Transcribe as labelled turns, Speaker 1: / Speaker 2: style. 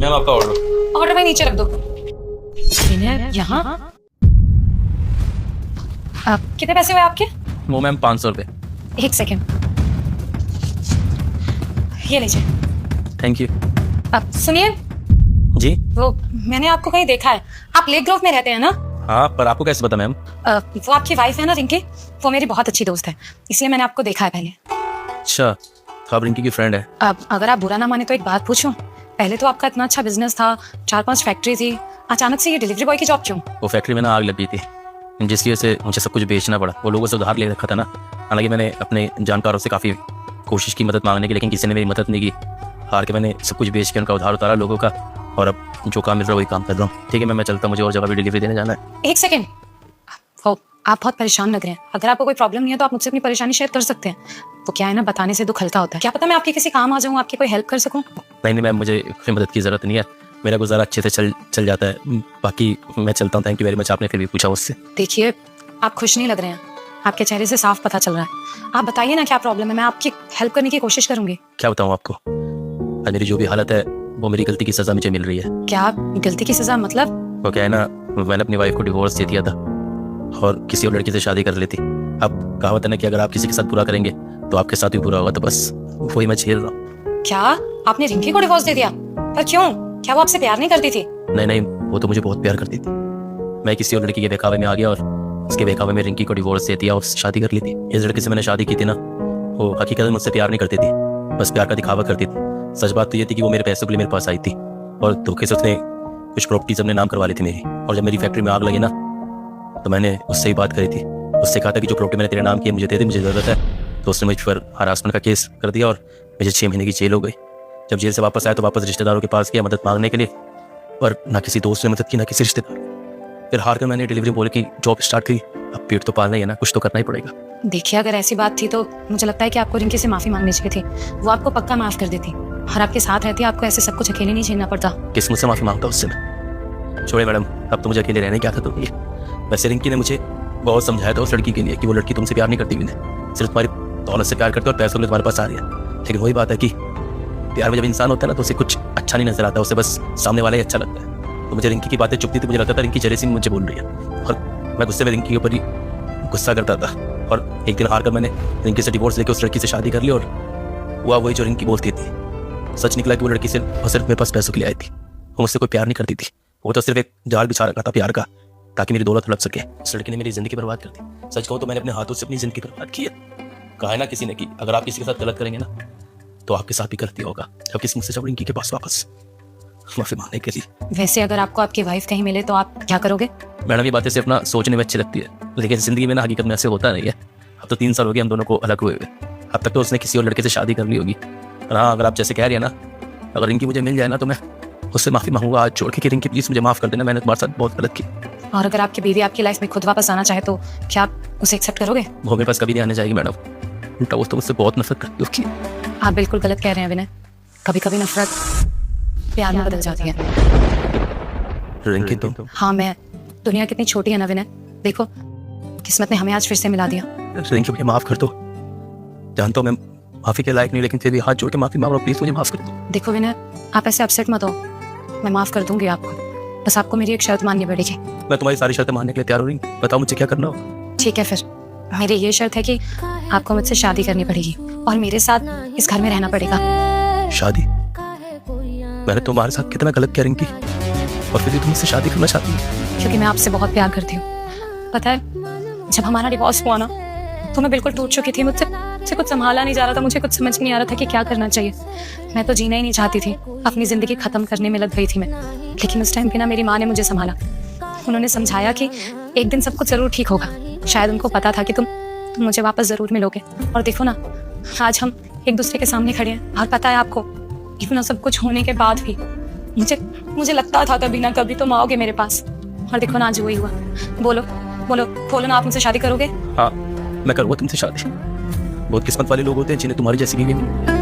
Speaker 1: Ma'am आपका order.
Speaker 2: Order भाई नीचे रख दो। यहाँ कितने पैसे हुए आपके?
Speaker 1: वो मैम 500 रुपये।
Speaker 2: एक सेकेंड, ये लीजिए।
Speaker 1: Thank you.
Speaker 2: अब सुनिए,
Speaker 1: जी।
Speaker 2: वो मैंने आपको कहीं देखा है, आप लेक ग्रोव में रहते हैं ना?
Speaker 1: हाँ, पर आपको कैसे पता मैम?
Speaker 2: वो आपकी वाइफ है ना रिंकी, वो मेरी बहुत अच्छी दोस्त है, इसलिए मैंने आपको देखा है पहले।
Speaker 1: अच्छा, तो आप रिंकी की फ्रेंड है?
Speaker 2: अब अगर आप बुरा ना माने तो एक बात पूछूं, पहले तो आपका इतना अच्छा बिजनेस था, 4-5 फैक्ट्री थी, अचानक से ये डिलीवरी बॉय की जॉब क्यों?
Speaker 1: वो फैक्ट्री में ना आग लगी थी, जिसकी वजह से मुझे सब कुछ बेचना पड़ा। वो लोगों से उधार ले रखा था ना, हालांकि मैंने अपने जानकारों से काफ़ी कोशिश की मदद मांगने की, लेकिन किसी ने मेरी मदद नहीं की। हार के मैंने सब कुछ बेच के उनका उधार उतारा लोगों का, और अब जो काम मिल रहा है वही काम कर रहा हूँ। ठीक है मैं चलता हूँ, मुझे और जगह भी डिलीवरी देने जाना है।
Speaker 2: एक सेकेंड, आप बहुत परेशान लग रहे हैं। अगर आपको कोई प्रॉब्लम नहीं है तो आप मुझसे अपनी परेशानी शेयर कर सकते हैं। वो क्या है ना, बताने से दुख हल्का होता है। क्या पता मैं आपके किसी काम आ जाऊँ, आपकी कोई हेल्प कर सकूँ?
Speaker 1: नहीं मैम, मुझे कोई मदद की ज़रूरत नहीं है, मेरा गुजारा अच्छे से चल जाता है। बाकी मैं चलता हूँ। थैंक यू वेरी मच, आपने फिर भी पूछा मुझसे।
Speaker 2: देखिए, आप खुश नहीं लग रहे हैं, आपके चेहरे से साफ पता चल रहा है। आप बताइए ना क्या प्रॉब्लम है, मैं आपकी हेल्प करने की कोशिश करूंगी।
Speaker 1: क्या बताऊँ आपको, मेरी जो भी हालत है वो मेरी गलती की सज़ा मुझे मिल रही है।
Speaker 2: क्या गलती की सजा मतलब?
Speaker 1: वो क्या है ना, मैंने अपनी वाइफ को डिवोर्स दे दिया था और किसी और लड़की से शादी कर ली थी। अब कहावत है ना कि अगर आप किसी के साथ बुरा करेंगे तो आपके साथ भी बुरा होगा, तो बस वही मैं झेल रहा हूँ।
Speaker 2: क्या आपने रिंकी को डिवोर्स दे दिया? पर क्यों? क्या वो आपसे प्यार नहीं करती थी?
Speaker 1: नहीं, वो तो मुझे बहुत प्यार करती थी। मैं किसी और लड़की के बहकावे में आ गया और उसके बहकावे में रिंकी को डिवोर्स दे दिया और शादी कर ली थी। इस लड़की से मैंने शादी की थी ना, वो हकीकत में मुझसे प्यार नहीं करती थी, बस प्यार का दिखावा करती थी। सच बात तो ये थी कि वो मेरे पैसों के लिए मेरे पास आई थी और धोखे से उसने कुछ प्रॉपर्टीज अपने नाम करवा ली थी मेरी। और जब मेरी फैक्ट्री में आग लगी ना, तो मैंने उससे ही बात करी थी। उससे कहा था कि जो प्रॉपर्टी मैंने तेरे नाम की मुझे दे दे, मुझे ज़रूरत है। तो उसने मुझ पर हरासमेंट का केस कर दिया और मुझे 6 महीने की जेल हो गई। जब जेल से वापस आया तो वापस रिश्तेदारों के पास गया मदद मांगने के लिए, और ना किसी दोस्त ने मदद की ना किसी रिश्तेदार। फिर हार कर मैंने डिलीवरी बॉय की जॉब स्टार्ट की। अब पेट तो पालना ही है ना, कुछ तो करना ही पड़ेगा।
Speaker 2: देखिए, अगर ऐसी बात थी तो मुझे लगता है कि आपको रिंकी से माफी मांगनी चाहिए थी। वो आपको पक्का माफ कर देती और आपके साथ रहती, आपको ऐसे सब कुछ अकेले नहीं झेलना पड़ता।
Speaker 1: किस मुझसे माफी मांगता उससे मैं? छोड़े मैडम, अब तो मुझे अकेले रहने क्या था तो ये। वैसे रिंकी ने मुझे बहुत समझाया था उस लड़की के लिए कि वो लड़की तुमसे प्यार नहीं करती, सिर्फ तुम्हारी दौलत से प्यार करती और पैसों के लिए तुम्हारे पास आ रही है। लेकिन वही बात है कि प्यार में जब इंसान होता है ना तो उसे कुछ अच्छा नहीं नजर आता, उसे बस सामने वाला ही अच्छा लगता है। तो मुझे रिंकी की बातें चुभती थी, मुझे लगता था रिंकी जलेसी में मुझे बोल रही है और मैं गुस्से में रिंकी के ऊपर ही गुस्सा करता था। और एक दिन हार कर मैंने रिंकी से डिवोर्स लेकर उस लड़की से शादी कर ली और हुआ वही जो रिंकी बोलती थी। सच निकला कि वो लड़की सिर्फ मेरे पास पैसों के लिए आई थी। वो मुझसे कोई प्यार नहीं करती थी, वो तो सिर्फ एक जाल बिछा रखा था प्यार का ताकि मेरी दौलत हड़प सके। उस लड़की ने मेरी जिंदगी बर्बाद कर दी। सच कहूँ तो मैंने अपने हाथों से अपनी जिंदगी बर्बाद की है। कहा है ना किसी ने कि अगर आप किसी के साथ गलत करेंगे ना तो आपके साथ भी गलती होगा। जब किसी मुझसे रिंकी के पास वापस माफी मांगने के लिए।
Speaker 2: वैसे अगर आपको आपकी वाइफ कहीं मिले तो आप क्या करोगे?
Speaker 1: मैडम ये बातें सिर्फ ना सोचने में अच्छी लगती है, लेकिन जिंदगी में ना हकीकत में ऐसे होता नहीं है। अब तो 3 साल हो गए हम दोनों को अलग हुए हुए। अब तक तो उसने किसी और लड़के से शादी कर ली होगी। और हाँ, अगर आप जैसे कह रही है ना, अगर रिंकी मुझे मिल जाए ना तो मैं उससे माफी मांगूंगा आज छोड़ के कि रिंकी प्लीज मुझे माफ कर देना, मैंने तुम्हारे साथ बहुत गलत की।
Speaker 2: और अगर आपकी बीवी आपकी लाइफ में खुद वापस आना चाहे तो क्या आप उसे एक्सेप्ट करोगे?
Speaker 1: वो मेरे पास कभी नहीं आने जाएगी मैडम, उल्टा वो तो मुझसे बहुत नफरत करती होगी।
Speaker 2: आप बिल्कुल गलत कह रहे हैं विनय, कभी कभी नफरत प्यार में बदल जाती है।
Speaker 1: रिंकी तो
Speaker 2: हाँ, मैं दुनिया कितनी छोटी है ना विनय, देखो किस्मत ने हमें आज फिर से मिला दिया।
Speaker 1: रिंकी मुझे माफ कर दो, जानता हूँ मैं माफी के लायक नहीं, लेकिन फिर भी हाथ जोड़ के माफी मांग रहा हूँ, प्लीज मुझे माफ कर दो।
Speaker 2: देखो विनय, आप ऐसे अपसेट मत हो, मैं माफ कर दूंगी आपको, बस आपको मेरी एक शर्त माननी पड़ेगी।
Speaker 1: मैं तुम्हारी सारी शर्तें मानने के लिए तैयार हूँ, बताओ मुझे क्या करना हो।
Speaker 2: ठीक है, फिर मेरी ये शर्त है कि आपको मुझसे शादी करनी पड़ेगी और मेरे साथ इस घर में रहना पड़ेगा।
Speaker 1: शादी? मैंने तुम्हारे साथ कितना गलत किया रिंकी, और फिर भी तुम मुझसे शादी करना चाहती हो?
Speaker 2: क्योंकि मैं आपसे बहुत प्यार करती हूँ। पता है, जब हमारा डिवोर्स हुआ ना तो मैं बिल्कुल टूट चुकी थी, मुझसे कुछ संभाला नहीं जा रहा था, मुझे कुछ समझ नहीं आ रहा था कि क्या करना चाहिए। मैं तो जीना ही नहीं चाहती थी, अपनी जिंदगी खत्म करने में लग गई थी मैं। लेकिन उस टाइम पे ना मेरी माँ ने मुझे संभाला, उन्होंने समझाया कि एक दिन सब कुछ जरूर ठीक होगा। शायद उनको पता था कि तुम मुझे वापस जरूर मिलोगे। और देखो ना, आज हम एक दूसरे के सामने खड़े हैं। और पता है आपको, इतना सब कुछ होने के बाद भी मुझे लगता था कभी ना कभी तुम आओगे मेरे पास, और देखो ना आज वही हुआ। बोलो ना, आप मुझसे शादी करोगे?
Speaker 1: हाँ, मैं करूँगा तुमसे शादी। बहुत किस्मत वाले लोग होते हैं जिन्हें तुम्हारी जैसी बीवी मिली।